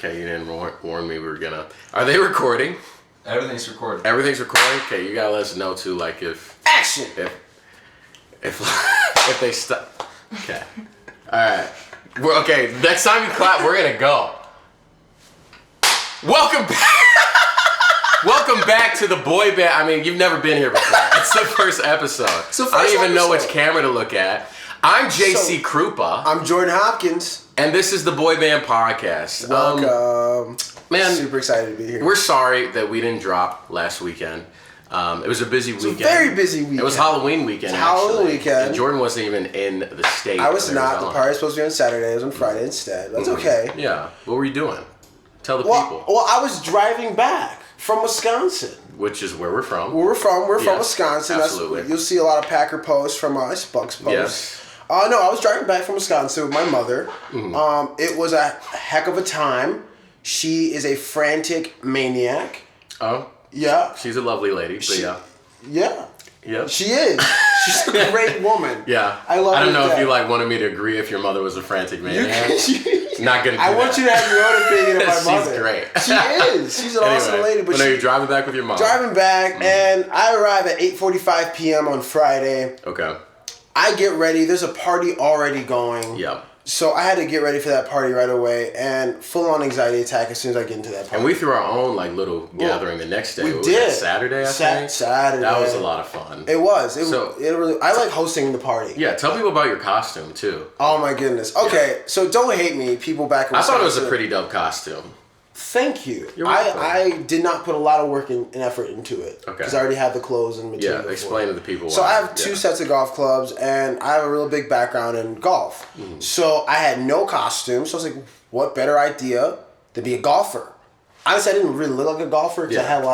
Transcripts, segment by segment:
Okay, you didn't warn me we were gonna... Are they recording? Everything's recorded. Everything's recording? Okay, you gotta let us know too, like if... Action! If they stop... Okay. Alright. Okay, next time you clap, we're gonna go. Welcome back! Welcome back to the boy band. I mean, you've never been here before. It's the first episode. I don't even know which camera to look at. I'm JC Kroupa. I'm Jordan Hopkins. And this is the Boy Band Podcast. Welcome. Man, super excited to be here. We're sorry that we didn't drop last weekend. It was a busy weekend. It was a very busy weekend. It was Halloween weekend, Halloween weekend. And Jordan wasn't even in the state. I was not. The party was supposed to be on Saturday. It was on Friday instead. That's okay. Yeah. What were you doing? Tell the people. Well, I was driving back from Wisconsin. Which is where we're from. We're from Wisconsin. Absolutely. You'll see a lot of Packer posts from us, Bucks posts. Yes. No, I was driving back from Wisconsin with my mother. Mm-hmm. It was a heck of a time. She is a frantic maniac. Oh. Yeah. She's a lovely lady, but yeah. Yeah. Yep. She is. She's a great woman. Yeah. I love her. I don't know if you wanted me to agree if your mother was a frantic maniac. Not gonna do I want you to have your own opinion of my mother. She's great. She is. She's an awesome lady. But you're driving back with your mom. Driving back, and I arrive at 8:45 p.m. on Friday. Okay. I get ready. There's a party already going. Yep. So I had to get ready for that party right away, and full-on anxiety attack as soon as I get into that party. And we threw our own little gathering the next day. We Was did. That Saturday, I think? Saturday. That was a lot of fun. It was. I like hosting the party. Yeah, tell people about your costume, too. Oh, my goodness. Okay, so don't hate me, people back in Wisconsin. I thought it was a pretty dope costume. Thank you. You're welcome. I did not put a lot of work and effort into it. Okay. Because I already had the I and material. Yeah, explain to the people why. So I have two sets of golf clubs, and I have a real big background in golf. Mm-hmm. So I had no costume, so I was like, what better idea than be a golfer? Honestly, I didn't really look like a golfer because I had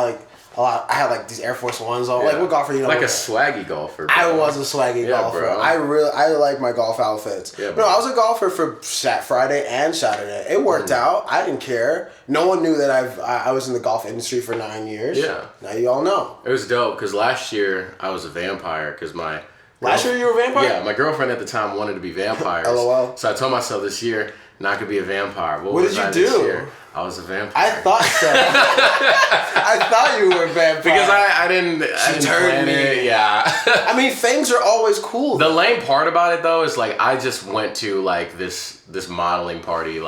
I had these Air Force Ones on. Yeah. Like, what golfer do you know? Like a swaggy golfer. Bro. I was a swaggy golfer. Bro. I like my golf outfits. Yeah, no, I was a golfer for Friday and Saturday. It worked out. I didn't care. No one knew that I was in the golf industry for 9 years. Yeah. Now you all know. It was dope because last year I was a vampire because Last year you were a vampire? Yeah, my girlfriend at the time wanted to be vampires. LOL. So I told myself this year not gonna be a vampire. What did you do? This year? I was a vampire. I thought so. I thought you were a vampire. Because I didn't plan it. Yeah. I mean, fangs are always cool. The lame part about it though is I just went to this modeling party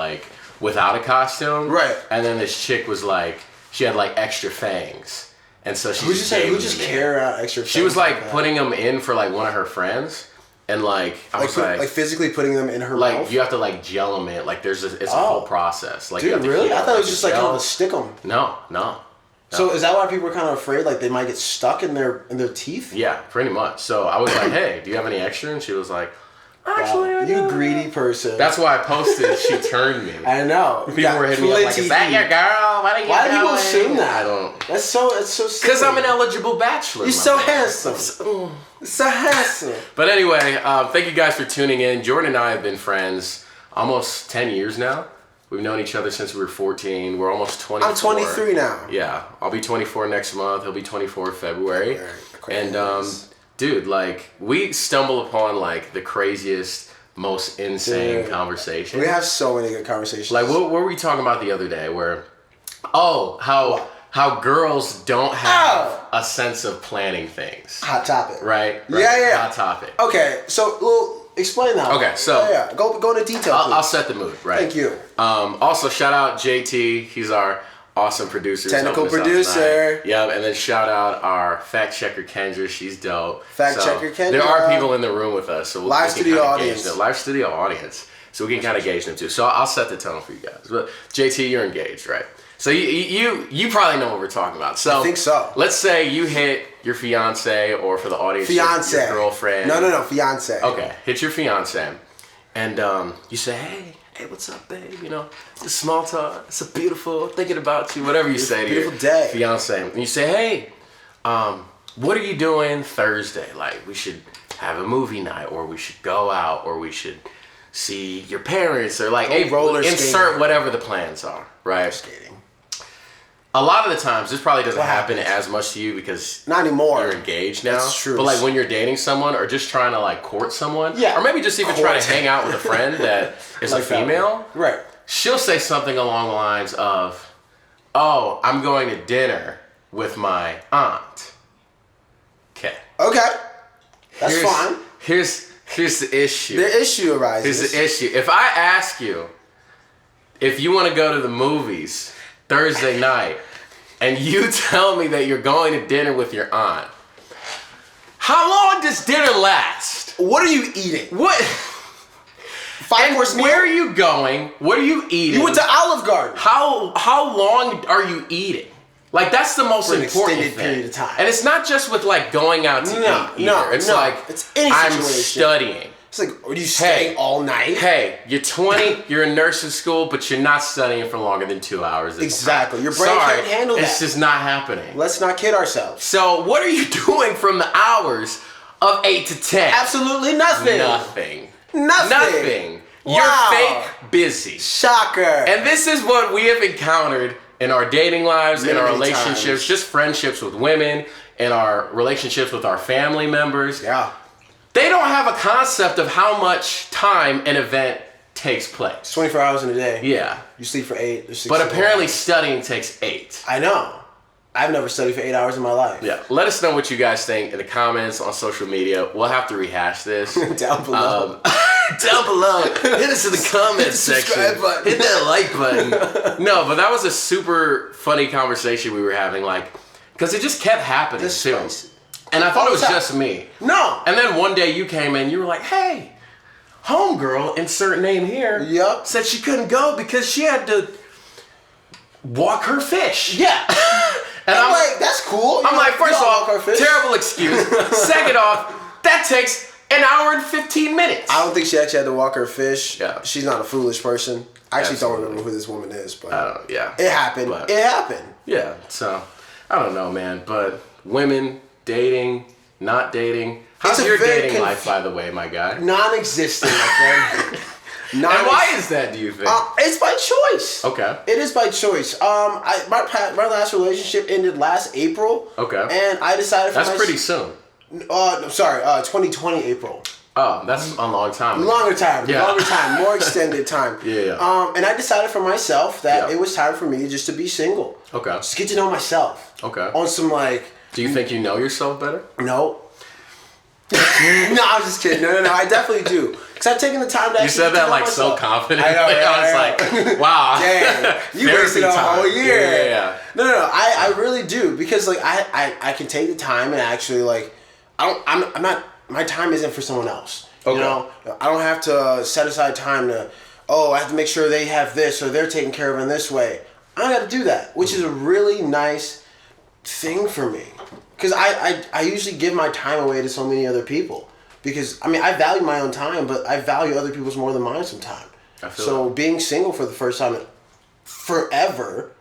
without a costume. Right. And then this chick was she had extra fangs. And so she who just carry out extra fangs? She was putting them in for one of her friends. And I was physically putting them in her mouth? You have to gel them in. It's a whole process. Dude, really? I thought it was just kind of stick them. No. So is that why people were kind of afraid they might get stuck in their teeth? Yeah, pretty much. So I was like, hey, do you have any extra? And she was like, actually, I you greedy person. That's why I posted. She turned me. I know. People were hitting me up is that your girl? Why do people assume that? I don't. It's so silly. Because I'm an eligible bachelor. You're so handsome. So handsome. But anyway, thank you guys for tuning in. Jordan and I have been friends almost 10 years now. We've known each other since we were 14. We're almost 24. I'm 23 now. Yeah. I'll be 24 next month. He'll be 24 in February. And, dude, we stumble upon, the craziest, most insane conversations. We have so many good conversations. What were we talking about the other day where, how girls don't have a sense of planning things. Hot topic. Right? Yeah. Hot topic. Okay, so explain that. Okay, so yeah. Go into detail. I'll set the mood. Right. Thank you. Also, shout out JT. He's our awesome producer. Technical producer. Yeah, and then shout out our fact checker Kendra. She's dope. Checker Kendra. There are people in the room with us, so live studio audience. Live studio audience. So we can kind of gauge them too. So I'll set the tone for you guys. But JT, you're engaged, right? So you probably know what we're talking about. So I think so. Let's say you hit your fiance, or for the audience, your girlfriend. No, fiance. Okay, hit your fiance, and you say, hey, what's up, babe? It's small talk. It's a beautiful thinking about you. Whatever you say to your day. fiance, and you say, hey, what are you doing Thursday? We should have a movie night, or we should go out, or we should see your parents, or hey, insert whatever the plans are, right? Skating. A lot of the times, this probably doesn't happen as much to you because not anymore. You're engaged now. That's true. But when you're dating someone or just trying to court someone, yeah, or maybe just even trying to hang out with a friend that is a female, right? she'll say something along the lines of, "Oh, I'm going to dinner with my aunt." Okay. Okay. That's fine. Here's the issue. The issue arises. Here's the issue. If I ask you if you want to go to the movies Thursday night and you tell me that you're going to dinner with your aunt, how long does dinner last? What are you eating? What? 5-course meal? Where are you going? What are you eating? You went to Olive Garden. How long are you eating? Like, that's the most important extended thing. period of time. And it's not just with like going out to eat either. It's like it's any I'm situation. studying. It's like, are you staying all night? Hey, you're 20, you're in nursing school, but you're not studying for longer than 2 hours. Exactly. Your brain can't handle that. It's just not happening. Let's not kid ourselves. So what are you doing from the hours of 8 to 10? Absolutely nothing. Nothing. Wow. You're fake busy. Shocker. And this is what we have encountered in our dating lives, in our relationships, just friendships with women, in our relationships with our family members. Yeah. They don't have a concept of how much time an event takes place. 24 hours in a day. Yeah. You sleep for 8. But apparently studying takes 8. I know. I've never studied for 8 hours in my life. Yeah. Let us know what you guys think in the comments on social media. We'll have to rehash this. Down below. Down below. Hit us in the comments section. Hit that like button. No, but that was a super funny conversation we were having, like, because it just kept happening too. And I thought it was just me. No. And then one day you came in, you were like, "Hey, homegirl, insert name here, yep, said she couldn't go because she had to walk her fish." Yeah. And I'm like, that's cool. I'm like, first off, terrible excuse. Second off, that takes an hour and 15 minutes. I don't think she actually had to walk her fish. Yeah. She's not a foolish person. I actually don't remember who this woman is, but yeah. It happened. It happened. Yeah, so I don't know, man, but women, dating, not dating. How's your dating life, by the way, my guy? Non-existent, my friend. And why is that, do you think? It's by choice. Okay. It is by choice. My last relationship ended last April. Okay. And I decided That's pretty soon. Sorry, 2020 April. Oh, that's a long time. Longer time. Yeah. Longer time. More extended time. Yeah. And I decided for myself that it was time for me just to be single. Okay. Just get to know myself. Okay. On some like... Do you think you know yourself better? No. No, I'm just kidding. No. I definitely do. Because I've taken the time to You said that like so confidently. I know. I was like, wow. Dang. You wasted a whole year. Yeah. No. I really do. Because like I can take the time and actually like I'm not, my time isn't for someone else. Okay. You know? I don't have to set aside time to, I have to make sure they have this or they're taken care of in this way. I don't got to do that, which is a really nice thing for me. Because I usually give my time away to so many other people. Because, I mean, I value my own time, but I value other people's more than mine sometimes. So being single for the first time in forever,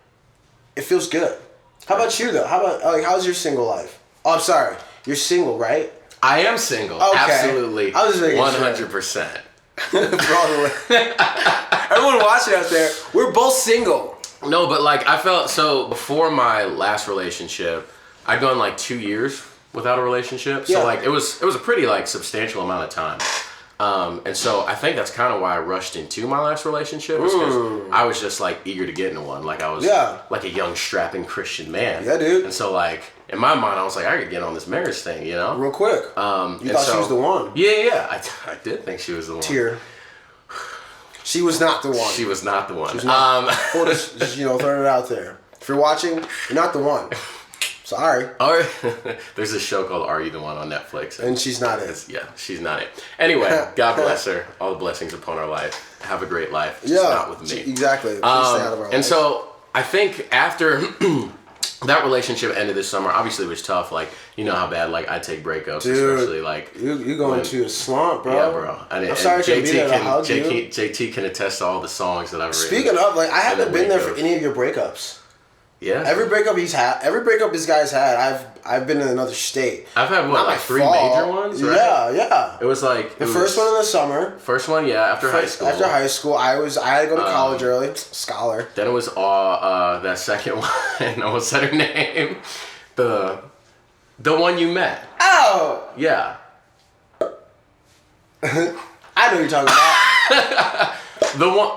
it feels good. How about you, though? How's your single life? Oh, I'm sorry. You're single, right? I am single. Okay. Absolutely. I was making 100%. Everyone watching out there, we're both single. No, but like I felt so before my last relationship, I'd gone like 2 years without a relationship. So like it was a pretty like substantial amount of time. And so I think that's kind of why I rushed into my last relationship, because I was just like eager to get into one. Like I was like a young strapping Christian man. Yeah, dude. And so like in my mind, I was like, I could get on this marriage thing, you know? Real quick. You thought she was the one. Yeah. I did think she was the one. Tear. She was not the one. She was not the one. Just, throwing it out there. If you're watching, you're not the one. Sorry. There's a show called Are You the One on Netflix. And she's not it. Yeah, she's not it. Anyway, God bless her. All the blessings upon her life. Have a great life. Just not with me. Exactly. Stay out of our life. So I think after that relationship ended this summer, obviously it was tough. Like, you know how bad like I take breakups, dude, especially like you're going to a slump, bro. Yeah, bro. I'm sorry to be there to hug you. JT can attest to all the songs that I've written. Speaking of, like, I haven't been there for any of your breakups. Yeah. Every breakup this guy's had, I've been in another state. I've had what, like 3 major ones? Right? Yeah. It was like the first one in the summer. First one, after high school. After high school, I had to go to college early. Scholar. Then it was that second one. What's her name? The one you met. Oh. Yeah. I know what you're talking about. The one.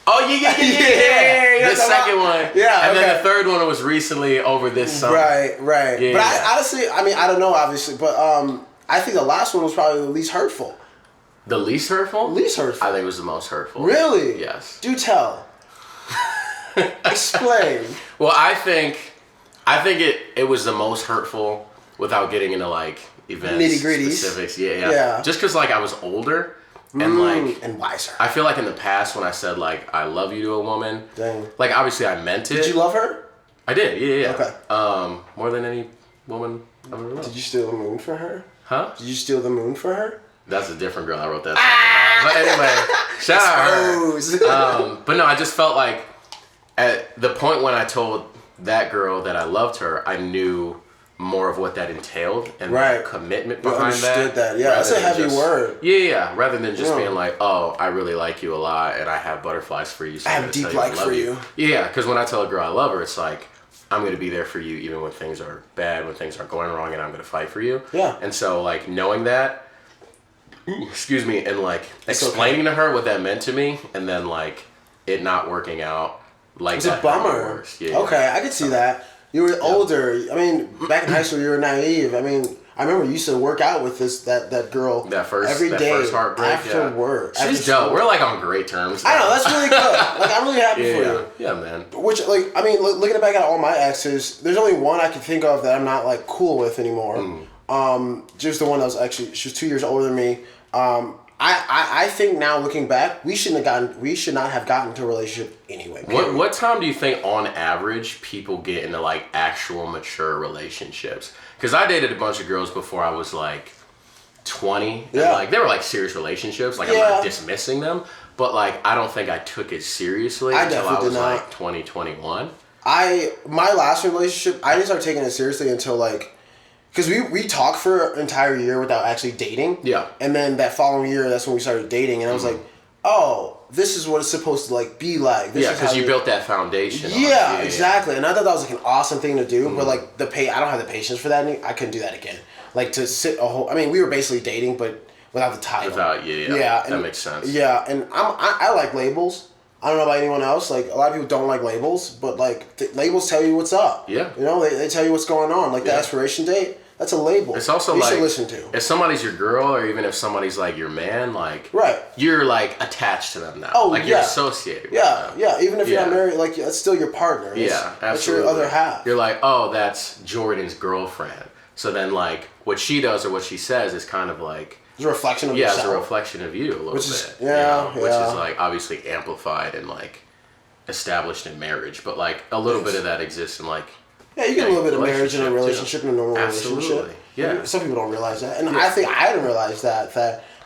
Oh yeah. The second one. Yeah. And then the third one was recently over this summer. Right. Yeah, but I honestly, I mean, I don't know, obviously, but I think the last one was probably the least hurtful. The least hurtful? Least hurtful. I think it was the most hurtful. Really? Yes. Do tell. Explain. Well, I think it was the most hurtful without getting into like events, nitty-gritties, specifics. Yeah. Just because like I was older and like and wiser. I feel like in the past when I said like I love you to a woman, dang, like obviously I meant it. Did you love her? I did. Yeah. Okay. More than any woman I've ever loved. Did you steal the moon for her? Huh? Did you steal the moon for her? That's a different girl I wrote that song about. But anyway, shout out her. But no, I just felt like at the point when I told that girl that I loved her, I knew more of what that entailed and the commitment behind that. Yeah, that's a heavy word. Yeah. Rather than just being like, oh, I really like you a lot and I have butterflies for you. So I have deep like for you. Yeah, because when I tell a girl I love her, it's like, I'm going to be there for you even when things are bad, when things are going wrong, and I'm going to fight for you. Yeah. And so, like, knowing that, and, like, explaining to her what that meant to me, and then, like, it not working out. Like, it's a bummer. Yeah. Okay, I could see that. You were older. I mean, back in high school, you were naive. I mean, I remember you used to work out with that girl every day first heartbreak, after work. She's dope. We're like on great terms now. I know, that's really good. Like, I'm really happy for you. Yeah, man. Which, like, I mean, looking back at all my exes, there's only one I can think of that I'm not like cool with anymore. Just the one that was actually, she was 2 years older than me. I think now looking back, we should not have gotten into a relationship anyway. What time do you think on average people get into like actual mature relationships? Because I dated a bunch of girls before I was like 20. Yeah. And, like they were like serious relationships. Like I'm not dismissing them, but like I don't think I took it seriously until I was like 20, 21. My last relationship, I didn't start taking it seriously until like, because we talked for an entire year without actually dating. Yeah. And then that following year, that's when we started dating. And I was like, oh, this is what it's supposed to like be like. This because you built that foundation. Yeah, exactly. And I thought that was like an awesome thing to do. But like I don't have the patience for that. I couldn't do that again. Like to sit I mean, we were basically dating, but without the title. Yeah. That makes sense. Yeah. And I like labels. I don't know about anyone else. Like, a lot of people don't like labels, but like labels tell you what's up. Yeah. You know, they tell you what's going on. Like the expiration date. That's a label. It's also you like should listen to. If somebody's your girl, or even if somebody's like your man, like you're like attached to them now. Oh, like you're associated. With them. Yeah. Even if you're not married, like that's still your partner. Absolutely. That's your other half. You're like, oh, that's Jordan's girlfriend. So then, like, what she does or what she says is kind of like it's a reflection of yourself. it's a reflection of you a little bit. Which is like obviously amplified and like established in marriage, but like a little bit of that exists in like. Yeah, you get a little bit of marriage in a relationship, in a normal Absolutely. relationship. Yeah. Some people don't realize that. And I think I didn't realize that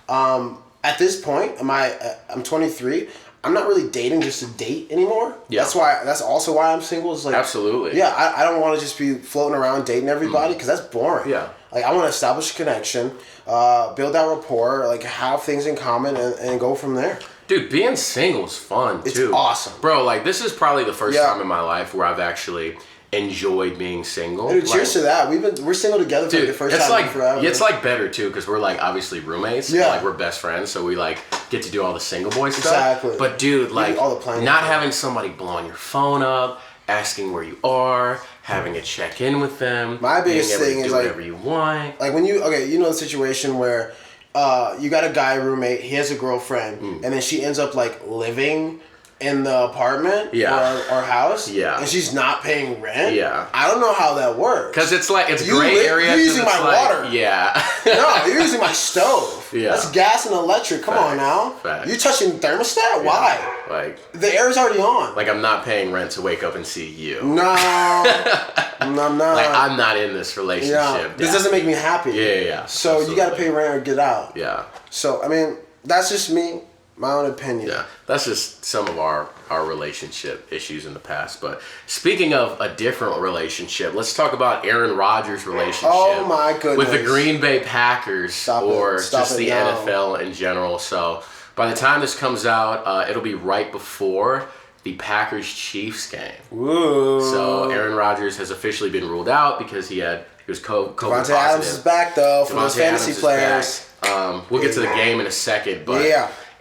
at this point, I'm 23, I'm not really dating just to date anymore. Yeah. That's also why I'm single. It's like Absolutely. Yeah, I don't want to just be floating around dating everybody because that's boring. Yeah. Like I want to establish a connection, build that rapport, like have things in common and go from there. Dude, being single is fun too. It's awesome. Bro, like this is probably the first time in my life where I've actually enjoyed being single. Dude, cheers to that. We're single together for like the first time in forever. It's like better too because we're like obviously roommates. Yeah. Like we're best friends, so we like get to do all the single boy stuff. Exactly. But dude, like not having somebody blowing your phone up, asking where you are, having a check in with them. My biggest thing is like whatever you want. Like when you know the situation where you got a guy roommate, he has a girlfriend, and then she ends up like living in the apartment or house, and she's not paying rent. Yeah, I don't know how that works. Because it's like it's gray area. You're using my water. Yeah. No, you're using my stove. Yeah, that's gas and electric. Come on now. You're touching thermostat. Why? Like the air is already on. Like I'm not paying rent to wake up and see you. No, I'm not. Like I'm not in this relationship. Yeah. This doesn't make me happy. Yeah. So absolutely. You got to pay rent or get out. Yeah. So I mean, that's just me. My own opinion. Yeah, that's just some of our relationship issues in the past. But speaking of a different relationship, let's talk about Aaron Rodgers' relationship. Oh my goodness. With the Green Bay Packers just the NFL in general. So by the time this comes out, it'll be right before the Packers-Chiefs game. Woo. So Aaron Rodgers has officially been ruled out because he was COVID positive. Adams is back though for those fantasy players. We'll get to the game in a second, but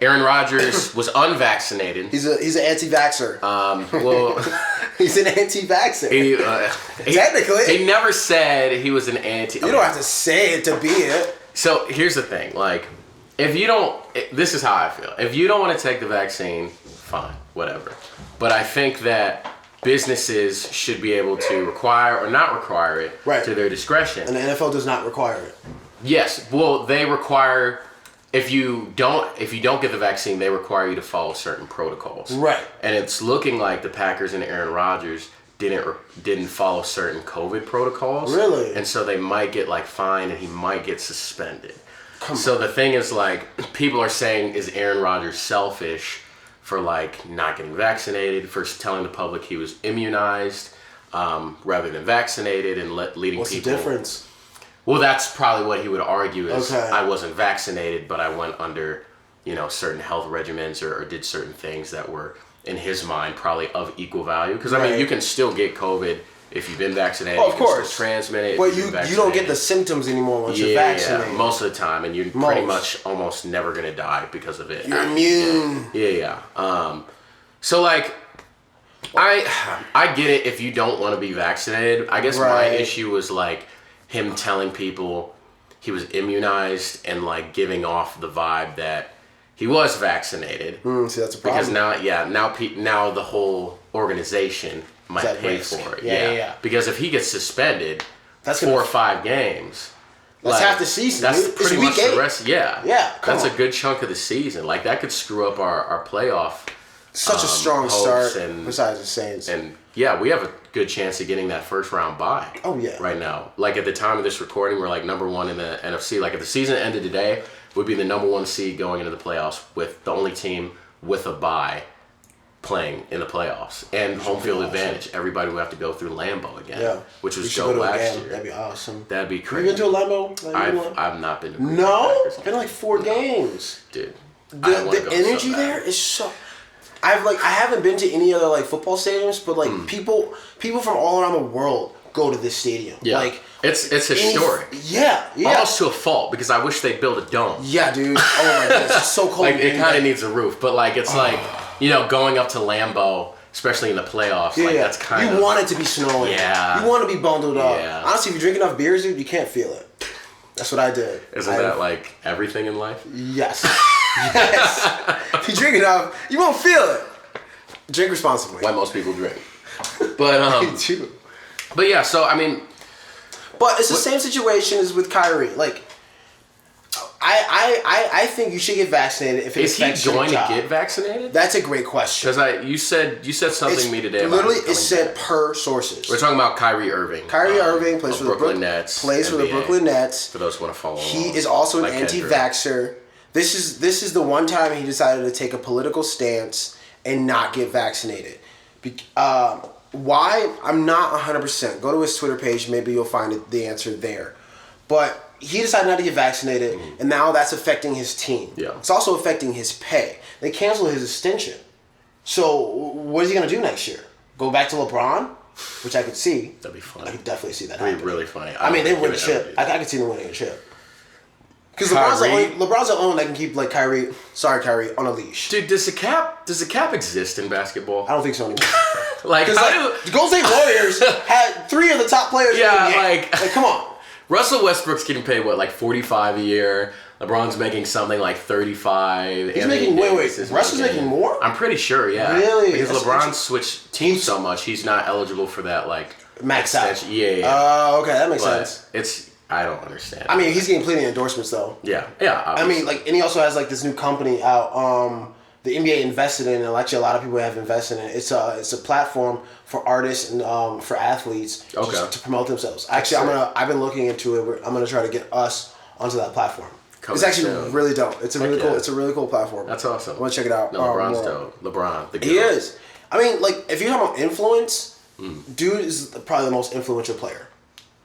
Aaron Rodgers was unvaccinated. He's an anti-vaxxer. Well, he's an anti-vaxxer. Technically, he never said he was an anti. You don't have to say it to be it. So here's the thing, like, if you don't, this is how I feel. If you don't want to take the vaccine, fine, whatever. But I think that businesses should be able to require or not require it to their discretion. And the NFL does not require it. Yes, well, they require. If you don't get the vaccine, they require you to follow certain protocols. Right. And it's looking like the Packers and Aaron Rodgers didn't follow certain COVID protocols. Really? And so they might get like fined and he might get suspended. So the thing is, like, people are saying, is Aaron Rodgers selfish for like not getting vaccinated, for telling the public he was immunized rather than vaccinated, and leading What's people. What's the difference? Well, that's probably what he would argue is I wasn't vaccinated, but I went under, certain health regimens or did certain things that were, in his mind, probably of equal value. Because, I mean, you can still get COVID if you've been vaccinated. Oh, of course. You can still transmit it. But you don't get the symptoms anymore once you're vaccinated. Yeah, most of the time. And you're pretty much almost never going to die because of it. You're immune. Yeah. So, like, I get it if you don't want to be vaccinated. I guess my issue was, like, him telling people he was immunized and like giving off the vibe that he was vaccinated. See, that's a problem. Because now the whole organization might pay for it. Yeah. Because if he gets suspended, that's 4 or 5 games. That's half the season. That's dude. pretty much the rest. Yeah. That's a good chunk of the season. Like that could screw up our playoff. Such a strong start. And, besides the Saints. And yeah, we have a good chance of getting that first round bye. Oh yeah. Right now, like at the time of this recording, we're like number 1 in the NFC. Like if the season ended today, we'd be the number 1 seed going into the playoffs with the only team with a bye playing in the playoffs and home field advantage. Everybody would have to go through Lambeau again, which was dope last year. That'd be awesome. That'd be crazy. Have you been to a Lambeau? I've not been to. No, it's been like 4 games, dude. The energy there is so. I haven't been to any other like football stadiums, but like people from all around the world go to this stadium. Yeah. Like it's historic. Yeah. Almost to a fault because I wish they'd build a dome. Yeah, dude. Oh my goodness, it's so cold. Like it kind of needs a roof, but like it's like going up to Lambeau, especially in the playoffs. That's kind of. You want it to be snowing. Yeah. You want to be bundled up. Yeah. Honestly, if you drink enough beers, dude, you can't feel it. That's what I did. Isn't that like everything in life? Yes. If you drink enough, you won't feel it. Drink responsibly. Why most people drink. But me too. But yeah, so I mean, but it's the same situation as with Kyrie. Like, I think you should get vaccinated if it is affects he going your to job. get vaccinated? That's a great question. Because you said something to me today. Literally, about it said per sources. We're talking about Kyrie Irving. Kyrie Irving plays for the Brooklyn Nets. Plays for the Brooklyn Nets. For those who want to follow He along. is also an anti-vaxxer. This is the one time he decided to take a political stance and not get vaccinated. Why? I'm not 100%. Go to his Twitter page. Maybe you'll find the answer there. But he decided not to get vaccinated, and now that's affecting his team. Yeah. It's also affecting his pay. They canceled his extension. So what is he going to do next year? Go back to LeBron? Which I could see. That'd be funny. I could definitely see that That'd happening. be really funny. I mean, they win a chip. I could see them winning a chip. Because LeBron's the only one that can keep like Kyrie on a leash. Dude, does the cap exist in basketball? I don't think so anymore. The Golden State Warriors had 3 of the top players. Yeah, in the NBA. Like come on. Russell Westbrook's getting paid what, like $45 a year. LeBron's making something like $35. He's making Russell's making more? I'm pretty sure, yeah. Really? Because LeBron switched teams so much, he's not eligible for that like max out. Yeah. Oh, okay, that makes sense. I don't understand. I mean, he's getting plenty of endorsements though. Yeah. Obviously. I mean, like, and he also has like this new company out. The NBA invested in it, and actually a lot of people have invested in it. It's a platform for artists and for athletes to promote themselves. Actually, I've been looking into it. I'm gonna try to get us onto that platform. It's actually really dope. It's a really cool platform. That's awesome. I want to check it out. No, LeBron's dope. LeBron, the goat. He is. I mean, like, if you're talking about influence, dude is probably the most influential player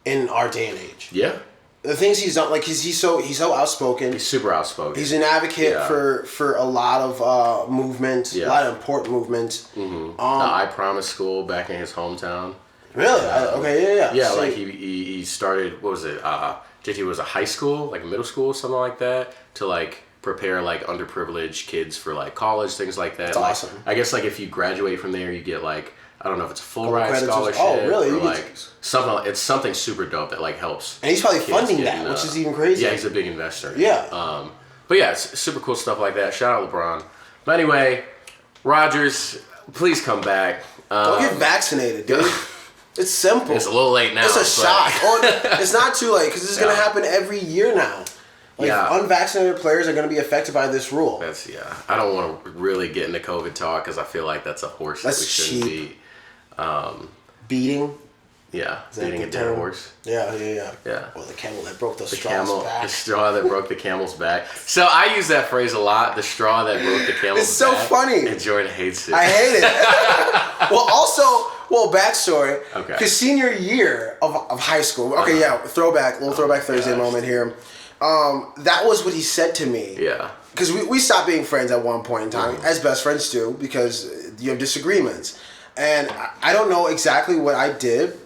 in our day and age. Yeah. The things he's done, like he's so outspoken. He's super outspoken. He's an advocate for a lot of movement, a lot of important movement. Mm-hmm. The I Promise School back in his hometown. Really? Okay, yeah. Yeah, so, like he started. What was it? JT was a high school, like a middle school, something like that, to like prepare like underprivileged kids for like college, things like that. That's like, awesome. I guess like if you graduate from there, you get like, I don't know if it's a full ride scholarship. Oh, really? Or like something. It's something super dope that like helps. And he's probably funding that, which is even crazy. Yeah, he's a big investor. Yeah. But yeah, it's super cool stuff like that. Shout out LeBron. But anyway, Rodgers, please come back. Don't get vaccinated, dude. It's simple. It's a little late now. It's a shot. It's not too late because this is going to happen every year now. Like, unvaccinated players are going to be affected by this rule. I don't want to really get into COVID talk because I feel like that's a horse that we shouldn't cheap. be. Beating? Yeah, beating a dead horse. Yeah. Well, the camel that broke the straw's back. The straw that broke the camel's back. So I use that phrase a lot, the straw that broke the camel's back. It's so funny. And Jordan hates it. I hate it. Well, backstory. Okay. Because senior year of high school. Okay, little throwback Thursday moment here. That was what he said to me. Yeah. Because we stopped being friends at one point in time, as best friends do, because you have disagreements. And I don't know exactly what I did,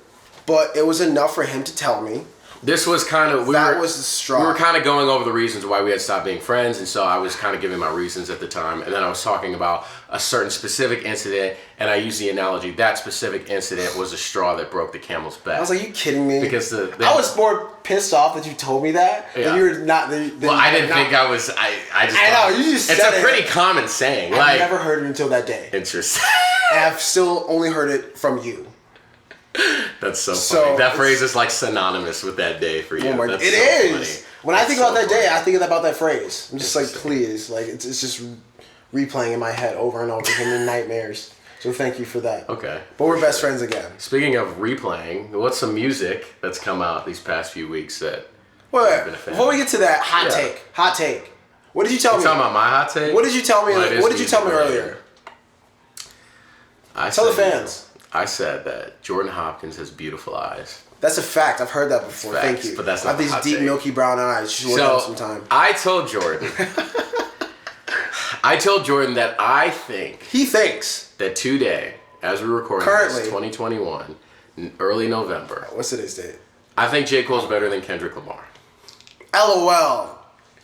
but it was enough for him to tell me. This was kind of... That was the straw. We were kind of going over the reasons why we had stopped being friends, and so I was kind of giving my reasons at the time, and then I was talking about a certain specific incident, and I used the analogy, that specific incident was a straw that broke the camel's back. I was like, you kidding me? Because I was more pissed off that you told me that. Yeah. You were not... Well, I didn't think I was... I know, you just said it. It's a pretty common saying. I've never heard it until that day. Interesting. And I've still only heard it from you. That's so funny. That phrase is like synonymous with that day for you. It is. When I think about that day, I think about that phrase. I'm just like, please. Like, it's just replaying in my head over and over, giving me nightmares. So thank you for that. Okay. But we're best friends again. Speaking of replaying, what's some music that's come out these past few weeks that you've been a fan? Before we get to that, hot take. What did you tell me? Talking about my hot take? What did you tell me? What did you tell me earlier? Tell the fans. I said that Jordan Hopkins has beautiful eyes. That's a fact. I've heard that before. Thank you. But that's not I have these deep, milky brown eyes. You should work on some time. I told Jordan. That I think. He thinks. That today, as we record this, 2021, early November. What's today's date? I think J. Cole's better than Kendrick Lamar. LOL.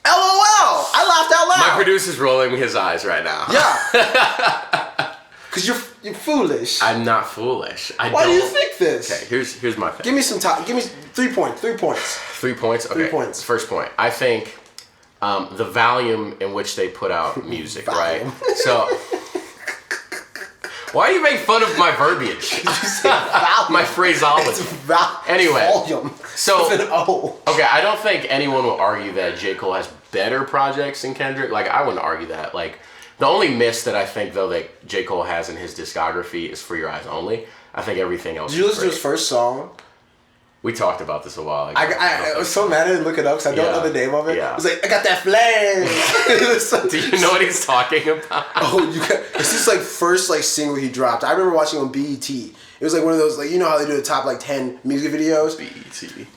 I laughed out loud. My producer's rolling his eyes right now. Yeah. Because you're foolish. I'm not foolish. Why do you think this? Okay, here's my thing. Give me some time. Give me 3 points. 3 points. 3 points? Okay. 3 points. First point. I think the volume in which they put out music, right? So, why do you make fun of my verbiage? You say volume. My phraseology. Anyway. Volume. So, with an O. Okay, I don't think anyone will argue that J. Cole has better projects than Kendrick. Like, I wouldn't argue that. Like, the only miss that I think, though, that J. Cole has in his discography is For Your Eyes Only. I think everything else is Did you listen great. to his first song? We talked about this a while ago. I was so mad I didn't look it up because I don't know the name of it. Yeah. It was like, I got that flame. Do you know what he's talking about? It's his like first like single he dropped. I remember watching on BET. It was like one of those, like, you know how they do the top like 10 music videos? BET.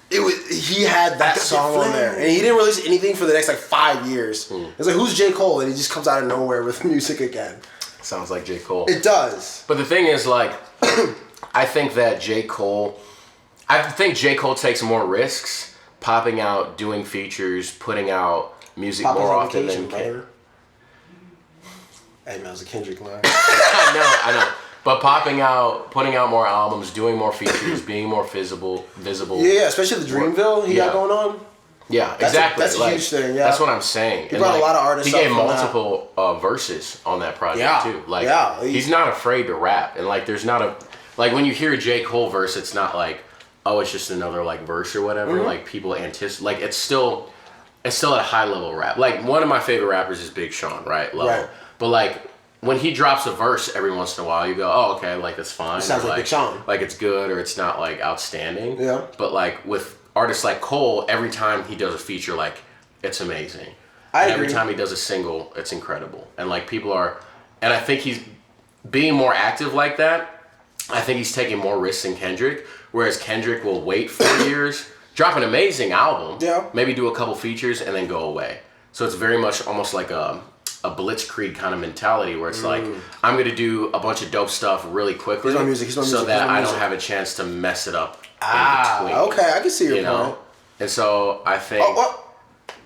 He had that song on there. And he didn't release anything for the next like 5 years. It's like, who's J. Cole? And he just comes out of nowhere with music again. Sounds like J. Cole. It does. But the thing is, like, I think J. Cole takes more risks popping out, doing features, putting out music more often than Kendrick. Hey man, it was a Kendrick line. I know. But putting out more albums, doing more features, being more visible. Yeah, especially the Dreamville he got going on. Yeah, exactly. That's a huge thing. Yeah, that's what I'm saying. He brought a lot of artists. He gave multiple verses on that project too. Like, he's not afraid to rap, and like, there's not a like when you hear a J. Cole verse, it's not like, oh, it's just another like verse or whatever. Mm-hmm. Like, people anticipate. Like, it's still a high level rap. Like, one of my favorite rappers is Big Sean, right? Right. But like, when he drops a verse every once in a while, you go, oh, okay, like, that's fine. It sounds like Big Sean. Like, it's good, or it's not, like, outstanding. Yeah. But, like, with artists like Cole, every time he does a feature, like, it's amazing. I agree. Every time he does a single, it's incredible. And, like, people are... And I think he's being more active like that. I think he's taking more risks than Kendrick, whereas Kendrick will wait 4 years, drop an amazing album, maybe do a couple features, and then go away. So it's very much almost like a blitzkrieg kind of mentality where it's like, I'm going to do a bunch of dope stuff really quickly so that I don't have a chance to mess it up in between. Okay, I can see your point. And so I think... Oh,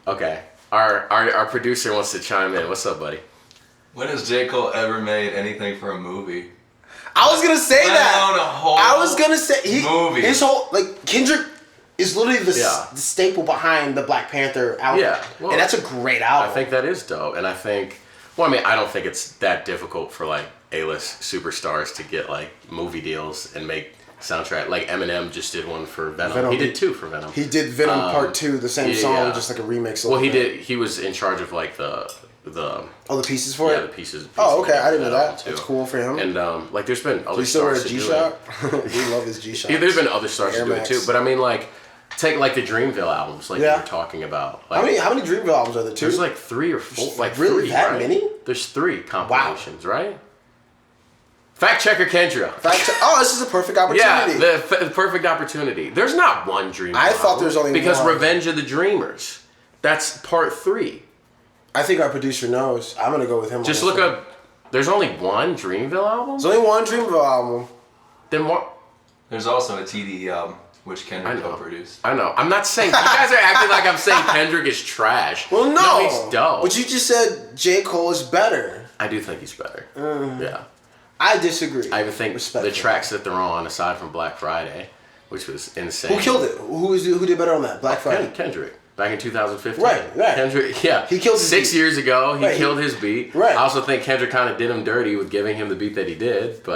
okay. Our producer wants to chime in. What's up, buddy? When has J. Cole ever made anything for a movie? I was gonna say that. I was gonna say movie. His whole Kendrick is literally the staple behind the Black Panther album. Yeah, well, and that's a great album. I think that is dope, and I think. Well, I mean, I don't think it's that difficult for like A-list superstars to get like movie deals and make soundtrack. Like Eminem just did one for Venom. He did 2 for Venom. He did Venom Part 2, the same song, just like a remix. Well, he did. He was in charge of like the pieces for it. Yeah, the pieces. Oh, okay. I didn't know that. Too. That's cool for him. And like, there's been other. Do you still wear a G-Shock? We love his G-Shock. Yeah, there's been other stars to do it too, but I mean, like, take like the Dreamville albums, like you were talking about. Like, how many Dreamville albums are there? 2? There's like 3 or 4. Like really 3, that right? many? There's 3 compilations, right? Fact checker Kendra. This is a perfect opportunity. Yeah, the perfect opportunity. There's not one Dreamville. I thought there was only because one. Revenge of the Dreamers. That's part 3. I think our producer knows. I'm gonna go with him. Just look up. There's only one Dreamville album. There's only one Dreamville album. Then what? There's also a TDE album, which Kendrick co-produced. I know. I'm not saying you guys are acting like I'm saying Kendrick is trash. Well, no, he's dope. But you just said J. Cole is better. I do think he's better. Yeah. I disagree. I even think the tracks that they're on, aside from Black Friday, which was insane. Who killed it? Who did better on that? Black Friday. Kendrick. Back in 2015. Right. Kendrick, yeah. He killed his 6 beat. years ago, he killed his beat. Right. I also think Kendrick kind of did him dirty with giving him the beat that he did,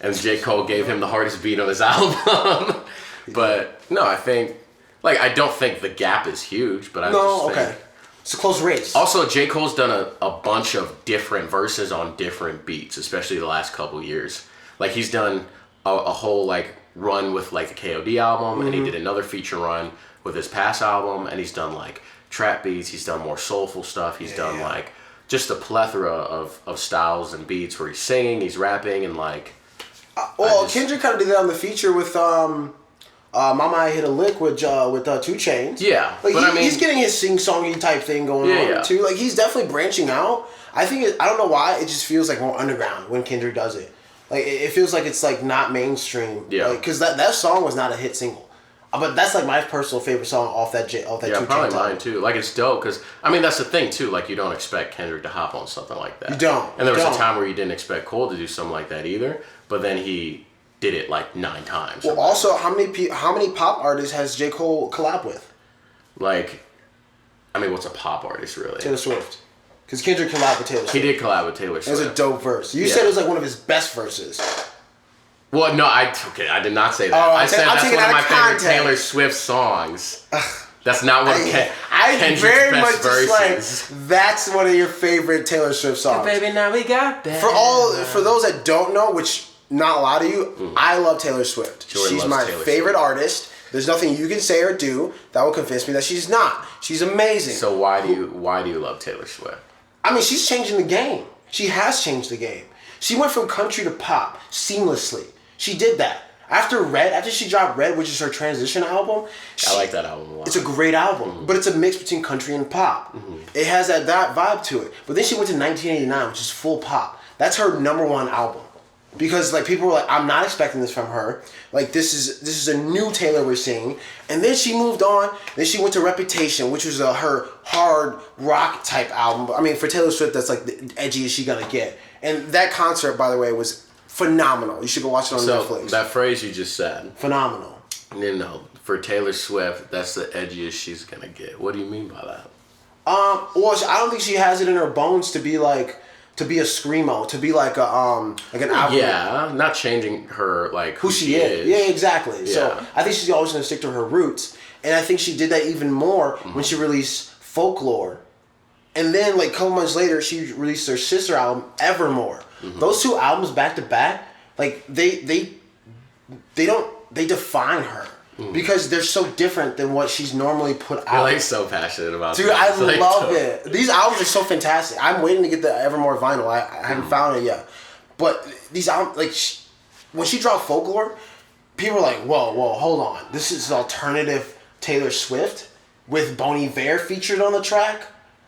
and J. Cole gave him the hardest beat on his album. But, no, I think, like, I don't think the gap is huge, but I just think... It's a close race. Also, J. Cole's done a bunch of different verses on different beats, especially the last couple years. Like, he's done a whole, like, run with, like, the KOD album, and he did another feature run with his past album, and he's done, like, trap beats, he's done more soulful stuff, he's done, like, just a plethora of styles and beats where he's singing, he's rapping, and, like... Kendrick kind of did that on the feature with, Mama I Hit a Lick with 2 Chainz. Yeah, like, he's getting his sing-songy type thing going on, too. Like, he's definitely branching out. I don't know why, it just feels like more underground when Kendrick does it. Like, it feels like it's, like, not mainstream. Yeah. Because that song was not a hit single. But that's like my personal favorite song off that 2 Chainz. Yeah, probably mine too. Like, it's dope because I mean that's the thing too. Like, you don't expect Kendrick to hop on something like that. You don't. And there was a time where you didn't expect Cole to do something like that either. But then he did it like 9 times. Well, also, how many pop artists has J. Cole collabed with? Like, I mean, what's a pop artist really? Taylor Swift. Because Kendrick collabed with Taylor Swift. He did collab with Taylor Swift. It was a dope verse. You said it was like one of his best verses. Well, no, I did not say that. I said that's one of my favorite Taylor Swift songs. That's not one of Kendrick's very best much verses. Like, that's one of your favorite Taylor Swift songs. Baby, now we got that. For those that don't know, which not a lot of you, I love Taylor Swift. She's my favorite artist. There's nothing you can say or do that will convince me that she's not. She's amazing. So why do you love Taylor Swift? I mean, she's changing the game. She has changed the game. She went from country to pop seamlessly. She did that. After she dropped Red, which is her transition album. I like that album a lot. It's a great album, but it's a mix between country and pop. It has that vibe to it. But then she went to 1989, which is full pop. That's her #1 album. Because like people were like, I'm not expecting this from her. Like this is a new Taylor we're seeing. And then she moved on. Then she went to Reputation, which was her hard rock type album. I mean, for Taylor Swift, that's like the edgiest she gonna get. And that concert, by the way, was phenomenal. You should go watch it on Netflix. That phrase you just said. Phenomenal. For Taylor Swift, that's the edgiest she's gonna get. What do you mean by that? Well, I don't think she has it in her bones to be a screamo, to be like an album. Yeah, not changing her like who she is. Yeah, exactly. Yeah. So I think she's always gonna stick to her roots, and I think she did that even more when she released Folklore, and then like a couple months later she released her sister album Evermore. Those 2 albums back to back, like they define her. Because they're so different than what she's normally put out. You're like so passionate about Dude, that. I love it. These albums are so fantastic. I'm waiting to get the Evermore vinyl. I haven't found it yet. But these albums, like, when she dropped Folklore, people were like, whoa, hold on. This is alternative Taylor Swift with Bon Iver featured on the track.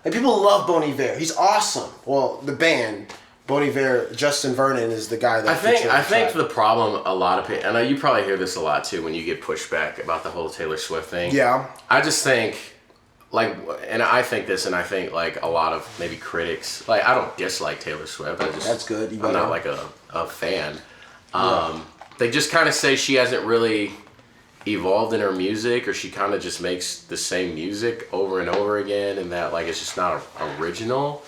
Like, people love Bon Iver. He's awesome. Well, the band... Bon Iver, Justin Vernon is the guy that I think the problem a lot of people, and you probably hear this a lot too when you get pushback about the whole Taylor Swift thing. Yeah. I just think like, and I think this, and I think like a lot of maybe critics, like I don't dislike Taylor Swift. That's good. I'm not like a fan. They just kind of say she hasn't really evolved in her music, or she kind of just makes the same music over and over again, and that like it's just not original.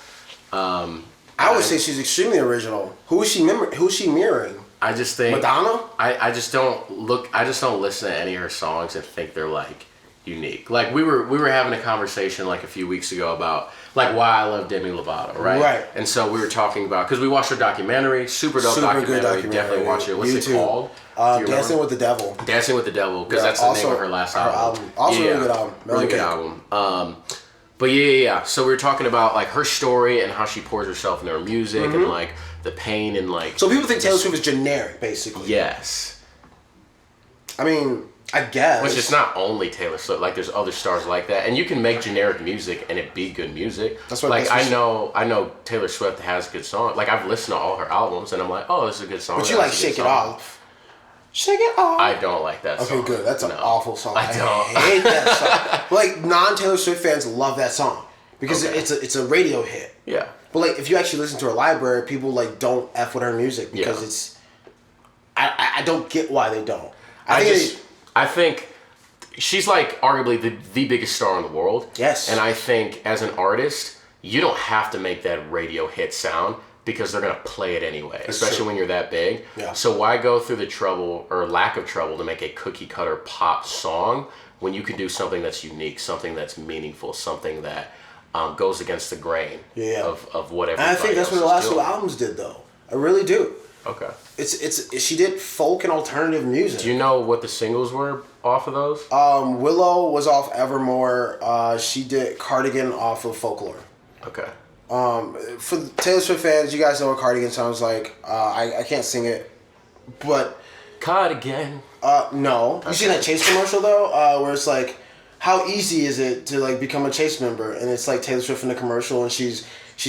I would say she's extremely original. Who is she mirroring? I just think Madonna. I just don't listen to any of her songs and think they're like unique. Like we were having a conversation like a few weeks ago about like why I love Demi Lovato, right? Right. And so we were talking about, because we watched her documentary, super dope documentary. Definitely watch it. What's it called? Dancing with the Devil. Dancing with the Devil, because that's the name of her last album. Also really good album. Really good album. But yeah. So we were talking about like her story and how she pours herself into her music and like the pain and like. So people think Taylor Swift is generic, basically. Yes. I mean, I guess. Which is not only Taylor Swift. Like there's other stars like that, and you can make generic music and it be good music. That's what. Like I know Taylor Swift has good songs. Like I've listened to all her albums, and I'm like, oh, this is a good song. But you like Shake It Off. Shake It Off. I don't like that song. Okay, good. That's an awful song. I don't. hate that song. Like non-Taylor Swift fans love that song because it's a radio hit. Yeah. But like if you actually listen to her library, people like don't F with her music because it's. I don't get why they don't. I think she's like arguably the biggest star in the world. Yes. And I think as an artist, you don't have to make that radio hit sound because they're going to play it anyway, especially when you're that big. Yeah. So why go through the trouble or lack of trouble to make a cookie cutter pop song when you can do something that's unique, something that's meaningful, something that goes against the grain of whatever. And I think that's what the last two albums did, though. I really do. Okay. She did folk and alternative music. Do you know what the singles were off of those? Willow was off Evermore. She did Cardigan off of Folklore. Okay. For the Taylor Swift fans, you guys know what Cardigan sounds like. I can't sing it, but Cardigan. No. Okay. You seen that Chase commercial though, where it's like, how easy is it to like become a Chase member? And it's like Taylor Swift in the commercial, and she's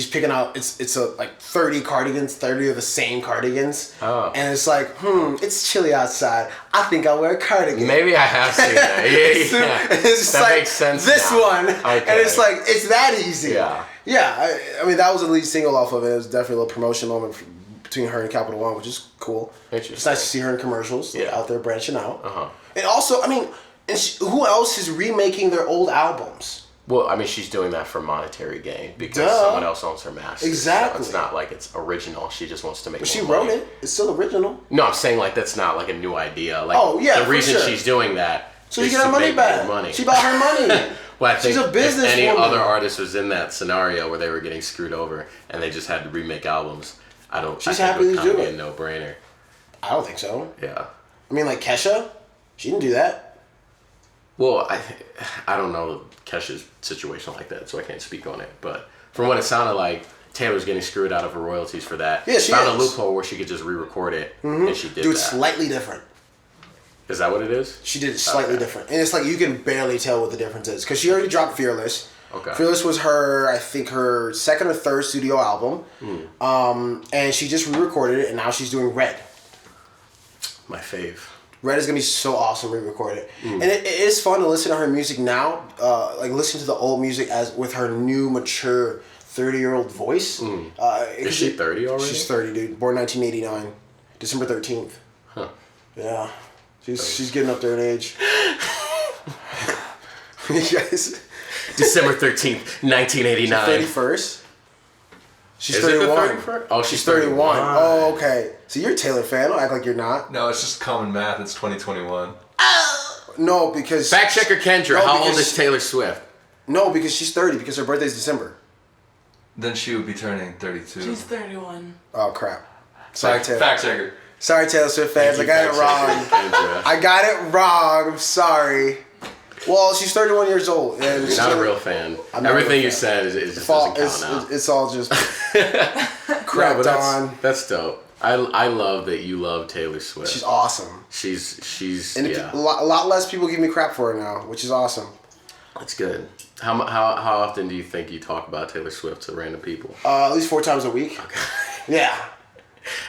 picking out it's like 30 cardigans, 30 of the same cardigans. Oh. And it's like, it's chilly outside. I think I'll wear a cardigan. Maybe I have seen that. Yeah. It's that like, makes sense. This now. one. Okay. And it's like, it's that easy. Yeah. Yeah. I mean, that was the lead single off of it. It was definitely a little promotion moment between her and Capital One, which is cool. Interesting. It's nice to see her in commercials. Yeah. Out there branching out. Uh-huh. And also, I mean, who else is remaking their old albums? Well, I mean, she's doing that for monetary gain because someone else owns her masters. Exactly. So it's not like it's original. She just wants to make. But she money. wrote it. It's still original. No, I'm saying like that's not like a new idea. Like, the reason she's doing that. So you get her money back. Money. She bought her money. Well, I think she's a business if any woman. other artist was in that scenario where they were getting screwed over and they just had to remake albums, She's happy to do it. A no-brainer. I don't think so. Yeah. I mean, like Kesha, she didn't do that. Well, I don't know Kesha's situation like that, so I can't speak on it. But from what it sounded like, Taylor's getting screwed out of her royalties for that. Yeah, she found is. a loophole where she could just re-record it, and she did Do it that. slightly different. Is that what it is? She did it slightly different. And it's like you can barely tell what the difference is. Because she already dropped Fearless. Okay. Fearless was her second or third studio album. And she just re-recorded it, and now she's doing Red. My fave. Red is going to be so awesome re-recorded. And it is fun to listen to her music now. Like listen to the old music as with her new, mature 30-year-old voice. Is she 30 already? She's 30, dude. Born 1989. December 13th. Huh. Yeah. She's getting up there in age. You guys. December 13th, 1989. 31st? She's Is 31. It the 31st? Oh, she's 31. Oh, okay. So you're a Taylor fan. Don't act like you're not. No, it's just common math. It's 2021. No, because... Fact checker Kendra, how old is Taylor Swift? No, because she's 30 because her birthday's December. Then she would be turning 32. She's 31. Oh, crap. Sorry, Taylor. Fact checker. Sorry, Taylor Swift fans. I got it wrong. I got it wrong. I'm sorry. Well, she's 31 years old. And You're not a real fan. Everything you said is just doesn't count now. It's all just crap on. That's dope. I love that you love Taylor Swift. She's awesome. She's and a lot less people give me crap for her now, which is awesome. That's good. How often do you think you talk about Taylor Swift to random people? At least 4 times a week. Okay. Yeah.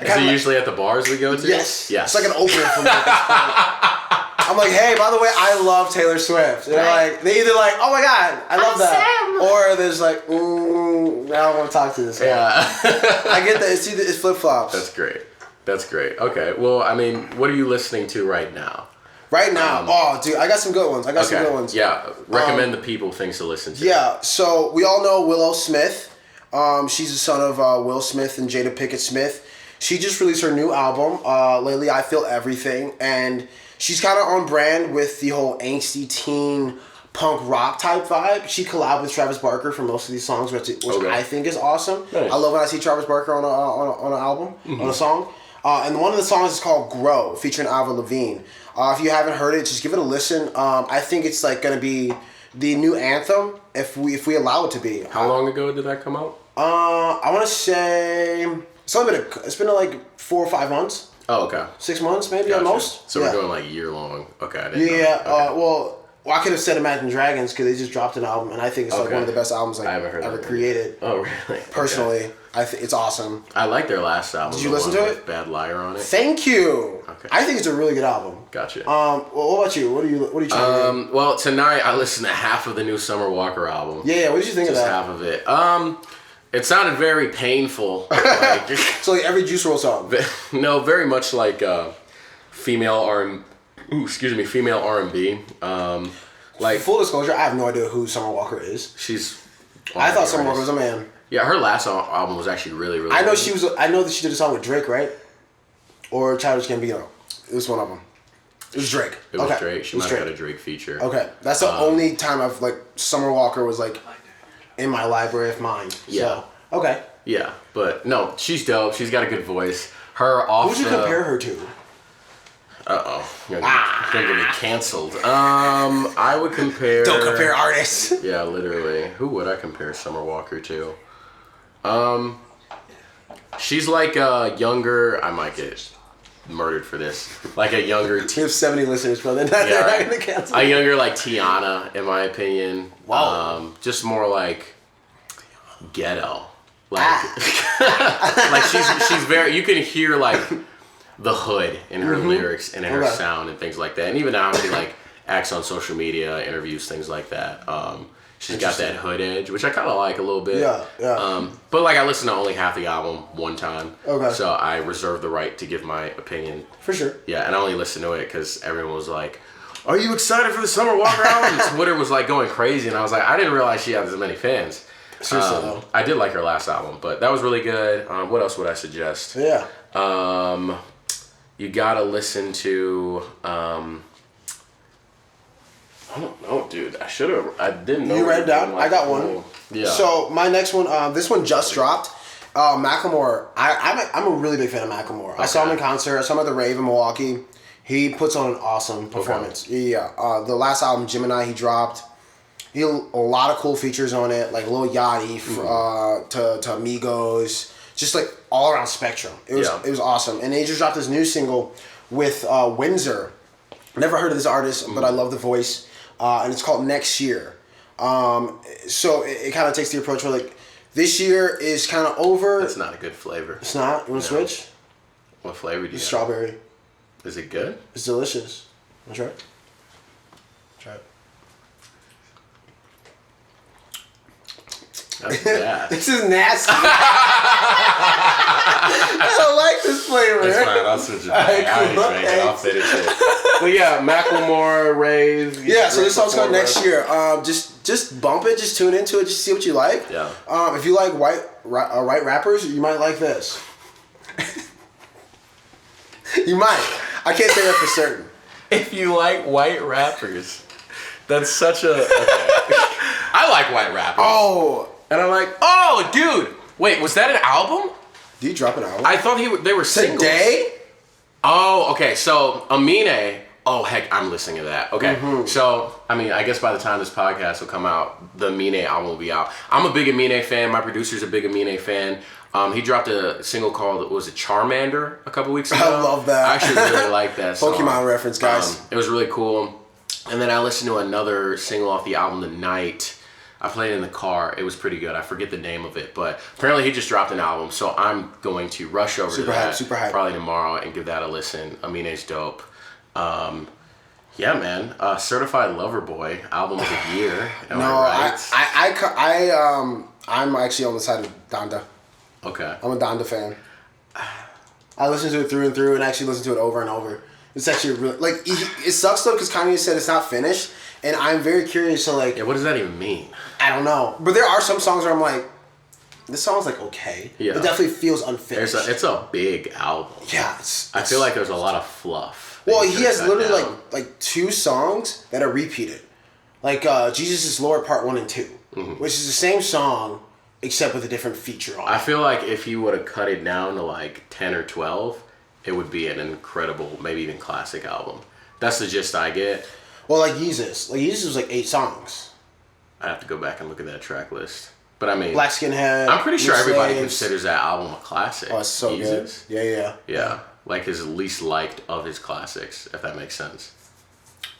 Is it usually at the bars we go to? Yes. Yes. It's like an opener for me at this point. I'm like, hey, by the way, I love Taylor Swift. And they either like, oh my god, I love that, Sam. Or there's like, I don't want to talk to this guy. Yeah. I get that. It's flip flops. That's great. Okay. Well, I mean, what are you listening to right now? Right now, dude, I got some good ones. Some good ones. Yeah, recommend the people things to listen to. Yeah, so we all know Willow Smith. She's the son of Will Smith and Jada Pinkett Smith. She just released her new album, Lately I Feel Everything, and she's kind of on brand with the whole angsty teen punk rock type vibe. She collabed with Travis Barker for most of these songs, which I think is awesome. Nice. I love when I see Travis Barker on an album, on a song. And one of the songs is called Grow, featuring Avril Lavigne. If you haven't heard it, just give it a listen. I think it's like gonna be the new anthem if we allow it to be. How long ago did that come out? I want to say it's been like 4 or 5 months. Oh, okay. 6 months maybe at most. So we're going like year long. Okay. I didn't know. Okay. Well, I could have said Imagine Dragons because they just dropped an album, and I think it's like one of the best albums I ever created. Oh, really? Personally, I think it's awesome. I like their last album. Did you listen to it? Bad Liar on it. Thank you. Okay. I think it's a really good album. Gotcha. Well, what about you? What are you trying to do? Well, tonight I listened to half of the new Summer Walker album. Yeah. What did you think of that? Just half of it. It sounded very painful. So like every Juice WRLD song. No, very much like female R&B. Like full disclosure, I have no idea who Summer Walker is. I thought Summer Walker was a man. Yeah, her last album was actually really, really. I know that she did a song with Drake, right? Or Childish Gambino. It was one of them. It was Drake. It was Drake. She might have got a Drake feature. Okay, that's the only time I've Summer Walker was like in my library of mind. Yeah. So, okay. Yeah, but no, she's dope. She's got a good voice. Who would you compare her to? You're gonna get me canceled. I would compare. Don't compare artists. Yeah, literally. Who would I compare Summer Walker to? She's like a younger. I might get murdered for this. Like a younger. We have 70 listeners, bro. They're not gonna cancel. A younger like Tiana, in my opinion. Wow. Just more like ghetto. Like, like she's very. You can hear like the hood in her lyrics and in her sound and things like that. And even now she like acts on social media, interviews, things like that. She's got that hood edge, which I kind of like a little bit. Yeah. But like I listened to only half the album one time. Okay. So I reserve the right to give my opinion. For sure. Yeah, and I only listened to it because everyone was like, "Are you excited for the Summer Walker album?" And Twitter was like going crazy, and I was like, I didn't realize she had as many fans. Seriously though. I did like her last album, but that was really good. What else would I suggest? Yeah. You gotta listen to. I don't know, dude. I didn't know. You write it down? I got one. Yeah. So my next one, this one just dropped. Macklemore. I'm a really big fan of Macklemore. Okay. I saw him in concert. I saw him at the Rave in Milwaukee. He puts on an awesome performance. Okay. Yeah. The last album, Gemini, he dropped. He had a lot of cool features on it, like Lil Yachty to Amigos, just like all around spectrum. It was awesome. And he just dropped this new single with Windsor. Never heard of this artist, but I love the voice. And it's called Next Year. So it kind of takes the approach where like this year is kind of over. That's not a good flavor. It's not? You want to switch? What flavor do you have? Strawberry. Is it good? It's delicious. Want to try it? Try it. That's bad. This is nasty. I don't like this flavor. That's fine. I'll switch it back. I ain't drink it. I'll finish it. But yeah, Macklemore, Rave. Yeah, so this song's called Next Year. Just bump it. Just tune into it. Just see what you like. Yeah. If you like white rappers, you might like this. You might. I can't say that for certain. If you like white rappers, that's such a. Okay. I like white rappers. Oh. And I'm like, dude. Wait, was that an album? Did you drop an album? I thought they were singles. Today? Oh, okay. So Amine. Oh heck, I'm listening to that. Okay. Mm-hmm. So I mean, I guess by the time this podcast will come out, the Amine album will be out. I'm a big Amine fan. My producer's a big Amine fan. He dropped a single called Charmander a couple weeks ago. I love that. I actually really like that song. Pokemon reference, guys. It was really cool. And then I listened to another single off the album, The Night. I played it in the car. It was pretty good. I forget the name of it, but apparently he just dropped an album, so I'm going to rush over to that super hype. Probably tomorrow and give that a listen. Amine's dope. Yeah, man. Certified Lover Boy, album of the year. No, right? I'm actually on the side of Donda. Okay. I'm a Donda fan. I listen to it through and through, and actually listen to it over and over. It's actually really like it sucks though because Kanye said it's not finished, and I'm very curious to like. Yeah, what does that even mean? I don't know, but there are some songs where I'm like, this song's like okay. Yeah. It definitely feels unfinished. It's a big album. Yeah, I feel like there's a lot of fluff. Well, he has literally like 2 songs that are repeated, like Jesus is Lord Part 1 and 2, which is the same song except with a different feature on it. I feel like if he would have cut it down to like 10 or 12, it would be an incredible, maybe even classic album. That's the gist I get. Well, like Yeezus. Like Yeezus was like 8 songs. I have to go back and look at that track list. But I mean, Black Skinhead. I'm pretty sure everybody Slaves. considers that album a classic. Oh, it's so Yeezus. good. Yeah. Like his least liked of his classics, if that makes sense.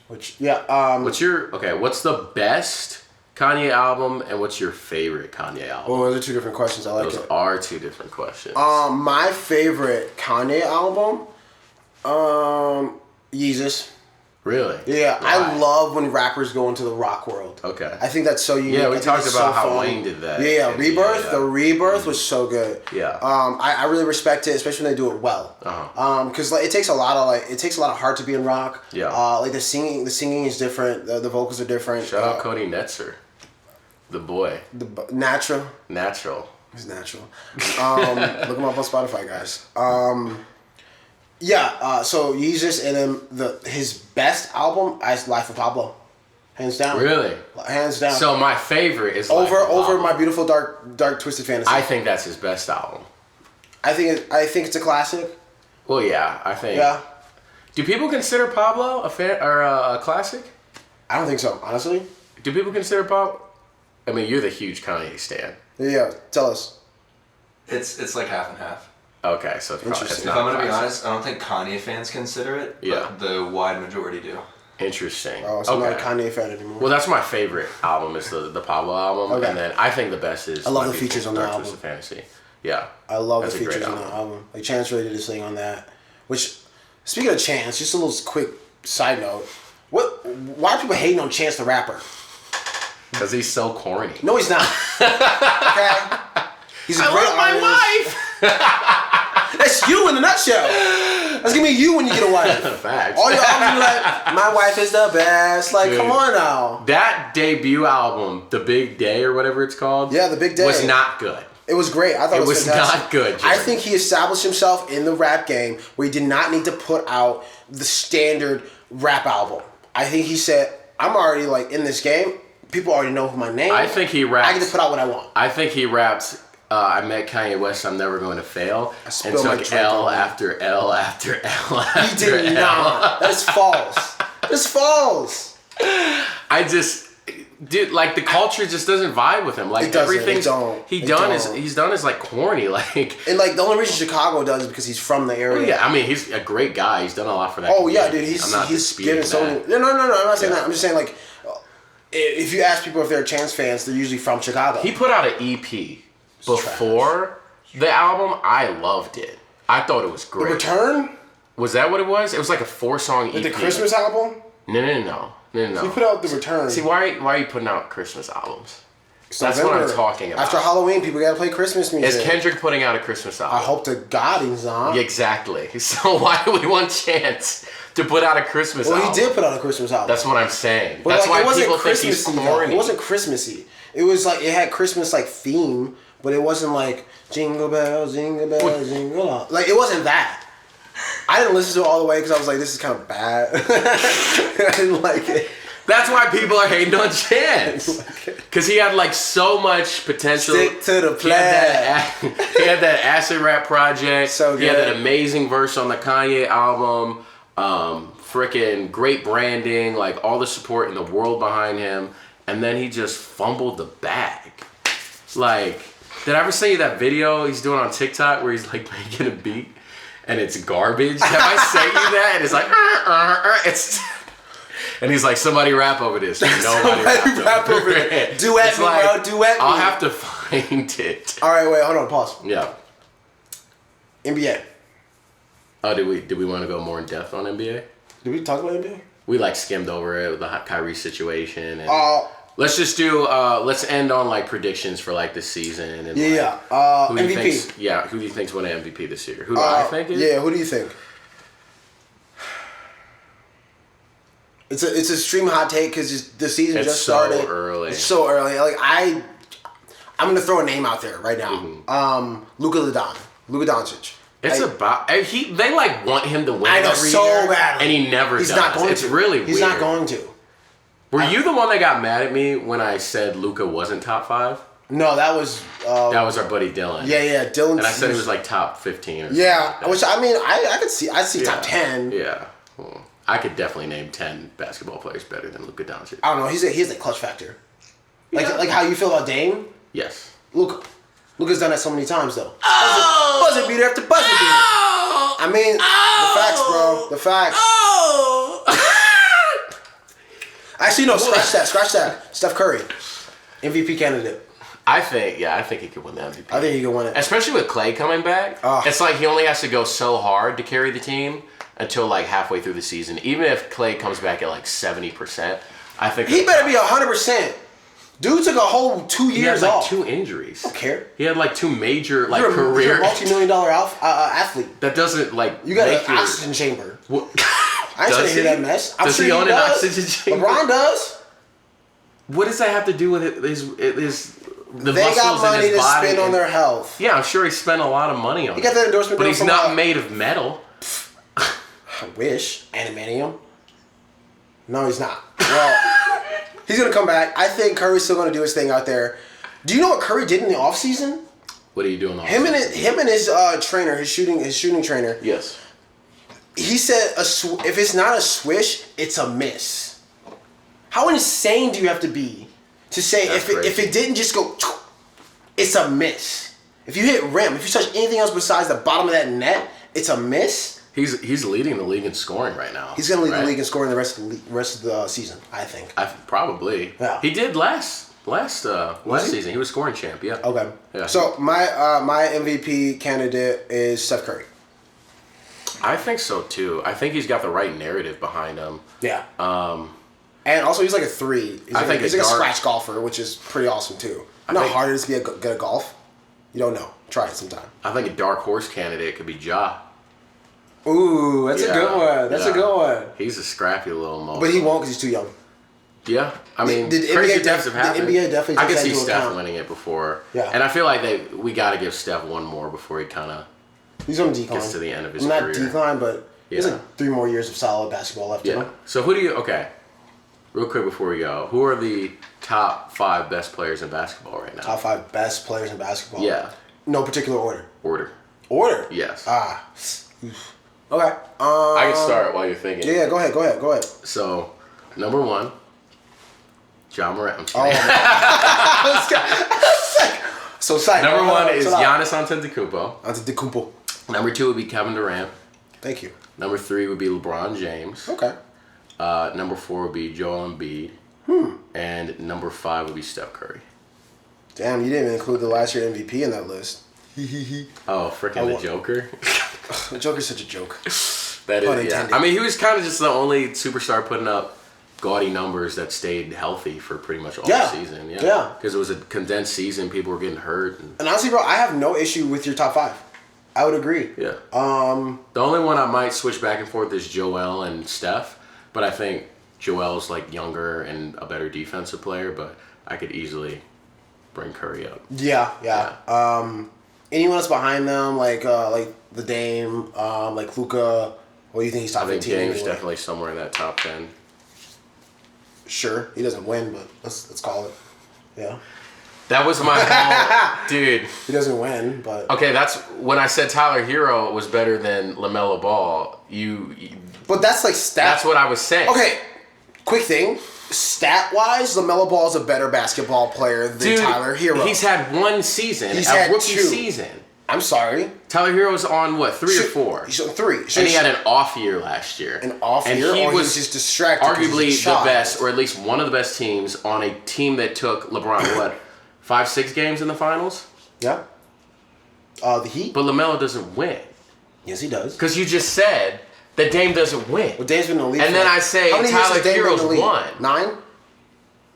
What's the best Kanye album and what's your favorite Kanye album? Well, those are 2 different questions. I like Those it. are 2 different questions. My favorite Kanye album, Yeezus. Really? Yeah, Why? I love when rappers go into the rock world. Okay. I think that's so unique. Yeah, we I think talked it's about so how fun. Wayne did that. Yeah, Rebirth. Yeah. The Rebirth was so good. Yeah. I really respect it, especially when they do it well. Because like it takes a lot of heart to be in rock. Yeah. Like the singing is different. The vocals are different. Shout out Cody Netzer, the boy. Natural. He's natural. Look him up on Spotify, guys. So Yeezus and then his best album is Life of Pablo, hands down. Really? Hands down. So my favorite is over Life of Pablo. My Beautiful Dark Twisted Fantasy. I think that's his best album. I think it's a classic. Well, yeah, I think. Yeah. Do people consider Pablo a classic? I don't think so, honestly. Do people consider Pablo? I mean, you're the huge Kanye stan. Yeah, tell us. It's like half and half. Okay, so it's probably If I'm gonna be honest, I don't think Kanye fans consider it, but Yeah. the wide majority do. Interesting. Oh, so I'm not a Kanye fan anymore. Well, that's my favorite album is the Pablo album, Okay. and then I think the best is I love My the Beautiful features on that Dark album. Twisted Fantasy. Yeah. I love That's the a great features on album. that album. Like Chance really did his thing on that. Which, speaking of Chance, just a little quick side note. Why are people hating on Chance the Rapper? Because he's so corny. No, he's not. Okay? He's a great love my artist. wife! That's you in a nutshell. That's gonna be you when you get a wife. Facts. All your albums are like, my wife is the best. Like, Dude. come on now. That debut album, The Big Day or whatever it's called, Yeah, The Big Day. was not good. It was great. I thought it was fantastic. not good, I Jerry. think he established himself in the rap game where he did not need to put out the standard rap album. I think he said, I'm already like in this game. People already know who my name is. I think he rapped. I get to put out what I want. I think he raps. I met Kanye West. I'm never going to fail. And spilled my took drink L on him. after L after L after He did L. not. That is false. That's false. I just, dude, like the culture just doesn't vibe with him. Like It doesn't. everything It don't. he's It done don't. is like corny. Like, And like the only reason Chicago does is because he's from the area. well, yeah, I mean he's a great guy. He's done a lot for that. Oh yeah, community. dude. I'm not He's disputing getting so that. many. No. I'm not saying Yeah. that. I'm just saying like, if you ask people if they're Chance fans, they're usually from Chicago. He put out an EP before the album. I loved it. I thought it was The great. Return, Was that what it was? It was like a 4-song EP. like the Christmas album. No. He put out The Return. See, why are you putting out Christmas albums? It's That's what November. I'm talking about. After Halloween, people gotta play Christmas music. Is Kendrick putting out a Christmas album? I hope to God he's not. Yeah, exactly. So why do we want Chance to put out a Christmas album? Well, he did put out a Christmas album. That's what I'm saying. But That's like, it why wasn't people think he's Christmassy, though. corny. It wasn't Christmassy. It was like it had Christmas like theme, but it wasn't like jingle bells, jingle all. Like it wasn't that. I didn't listen to it all the way because I was like, this is kind of bad. I didn't like it. That's why people are hating on Chance. Because he had like so much potential. Stick to the He had plan. he had that acid rap project. So He had good. that amazing verse on the Kanye album. Freaking great branding, like all the support in the world behind him. And then he just fumbled the bag. Like, did I ever send you that video he's doing on TikTok where he's like making a beat and it's garbage? Have I sent you that? And it's like, it's... And he's like, somebody rap over this. Nobody rap over it. Duet It's me, like, bro. Duet me. I'll have to find it. All right, wait, hold on, pause. Yeah. NBA. Oh, did we want to go more in depth on NBA? Did we talk about NBA? we like skimmed over it with the Kyrie situation. And let's just do. Let's end on like predictions for like this season. And, MVP. Who do you think's winning MVP this year? Who do I think is? Yeah. Who do you think? It's a extreme hot take because the season just started. It's so early. It's so early. Like I'm gonna throw a name out there right now. Mm-hmm. Luka Doncic. It's they like want him to win. I know every so year, badly. and he never does. Not going it's to. really weird. He's not going to. Were you the one that got mad at me when I said Luka wasn't top 5? No, that was. That was our buddy Dylan. Yeah, Dylan. And I said he was like top 15 or something. Yeah, like which I mean, I could see. I see top 10. Yeah. Well, I could definitely name 10 basketball players better than Luka Doncic. I don't know. He has a clutch factor. Like how you feel about Dame. Yes. Luka's done that so many times though. Buzzer beater after buzzer beater. I mean, the facts, bro. The facts. Actually, no. Scratch that. Steph Curry, MVP candidate. I think he could win the MVP. I think he could win it, especially with Klay coming back. It's like he only has to go so hard to carry the team until like halfway through the season. Even if Klay comes back at like 70%, I think he better be 100%. Dude took a whole 2 years he had like off. 2 injuries. I don't care. He had like 2 major career. You're a multi-million-dollar athlete. That doesn't like. You got an oxygen chamber. What? I ain't trying to hear that mess. Does he own an oxygen chamber? LeBron does. What does that have to do with his the they muscles got money in his to body spend on their health. Yeah, I'm sure he spent a lot of money on it. He got that endorsement, but he's not made of metal. I wish. Animanium. No, he's not. Well, he's gonna come back. I think Curry's still gonna do his thing out there. Do you know what Curry did in the offseason? What are you doing? Him and his trainer, his shooting trainer. Yes. He said, if it's not a swish, it's a miss. How insane do you have to be to say if it didn't just go, it's a miss? If you hit rim, if you touch anything else besides the bottom of that net, it's a miss. He's leading the league in scoring right now. He's gonna lead the league in scoring the rest of the season, I think. Probably. Yeah. He did last season. He was scoring champ. Yeah. Okay. Yeah. So my MVP candidate is Steph Curry. I think so too. I think he's got the right narrative behind him. Yeah. And also he's like a 3. He's like a scratch golfer, which is pretty awesome too. You know how hard it is to be good at golf? You don't know. Try it sometime. I think a dark horse candidate could be Ja. Ooh, that's a good one. That's a good one. He's a scrappy little mo. But he won't because he's too young. Yeah, I mean, crazy things have happened. The NBA definitely. I could see Steph winning it before. Yeah, and I feel like we got to give Steph one more before he kind of. He's on decline. Gets to the end of his career. Not decline, but there's like 3 more years of solid basketball left. Yeah. So who do you? Okay, real quick before we go, who are the top 5 best players in basketball right now? Top 5 best players in basketball. Yeah. No particular order. Order. Yes. Okay. I can start while you're thinking. Yeah, go ahead. So, number 1, John Morant. So psyched. Number 1 is Giannis Antetokounmpo. Number 2 would be Kevin Durant. Thank you. Number 3 would be LeBron James. Okay. Number 4 would be Joel Embiid. And number 5 would be Steph Curry. Damn, you didn't even include the last year MVP in that list. Oh, freaking the Joker. The Joker's such a joke. That is, yeah. I mean, he was kind of just the only superstar putting up gaudy numbers that stayed healthy for pretty much all the season. Yeah. Because it was a condensed season. People were getting hurt. And honestly, bro, I have no issue with your top 5. I would agree. Yeah. The only one I might switch back and forth is Joel and Steph. But I think Joel's like younger and a better defensive player. But I could easily bring Curry up. Yeah. Anyone else behind them, like the Dame, like Luka? What do you think he's top 15? I think Dame's definitely somewhere in that top 10. Sure, he doesn't win, but let's call it. Yeah. That was my whole, dude. He doesn't win, but okay. That's when I said Tyler Hero was better than LaMelo Ball. But that's like stat. That's what I was saying. Okay, quick thing. Stat-wise, LaMelo Ball is a better basketball player than Tyler Hero. He's had 1 season. He's had rookie 2 season. I'm sorry. Tyler Hero's on what, 3 or 4? He's on 3. And he had an off year last year. An off year, or he was just distracted. Arguably the best, or at least one of the best teams on a team that took LeBron, what, 5-6 games in the finals? Yeah. The Heat? But LaMelo doesn't win. Yes, he does. Because you just said that Dame doesn't win. Well, Dame's been in the league. And then I say Tyler Hero's won. 9?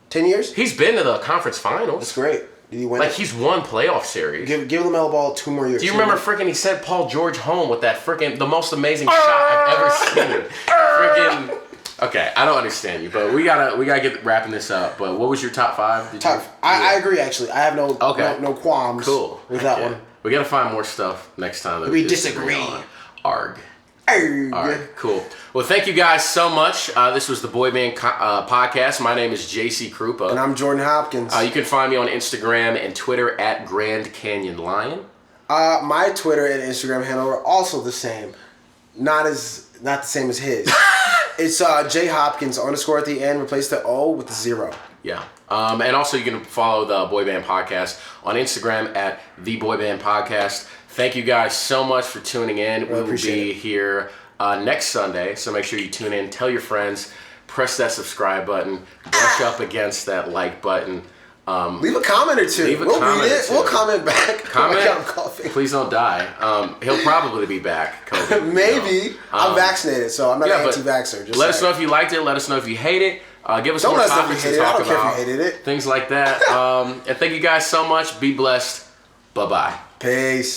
10 years? He's been to the conference finals. That's great. Did he win? Like, he's won playoff series. Give LaMelo Ball 2 more years. Do you remember freaking he sent Paul George home with that freaking the most amazing shot I've ever seen? Freaking. Okay, I don't understand you, but we gotta get wrapping this up. But what was your top 5? I agree. Actually, I have no qualms. With that one. We gotta find more stuff next time that we disagree. Arg. Alright, cool. Well, thank you guys so much. This was the Boy Band Podcast. My name is JC Kroupa. And I'm Jordan Hopkins. You can find me on Instagram and Twitter at Grand Canyon Lion. My Twitter and Instagram handle are also the same. Not the same as his. It's J Hopkins _ at the end. Replace the O with the 0. Yeah. And also you can follow the Boy Band Podcast on Instagram at The Boy Band Podcast. Thank you guys so much for tuning in. We will be here next Sunday, so make sure you tune in. Tell your friends. Press that subscribe button. Brush up against that like button. Leave a comment or two. We'll read it. We'll comment back. Comment. Please don't die. He'll probably be back. COVID, maybe. I'm vaccinated, so I'm not an anti-vaxxer. Let us know if you liked it. Let us know if you hate it. Give us more topics to talk about. I don't care if you hated it. Things like that. And thank you guys so much. Be blessed. Bye-bye. Peace.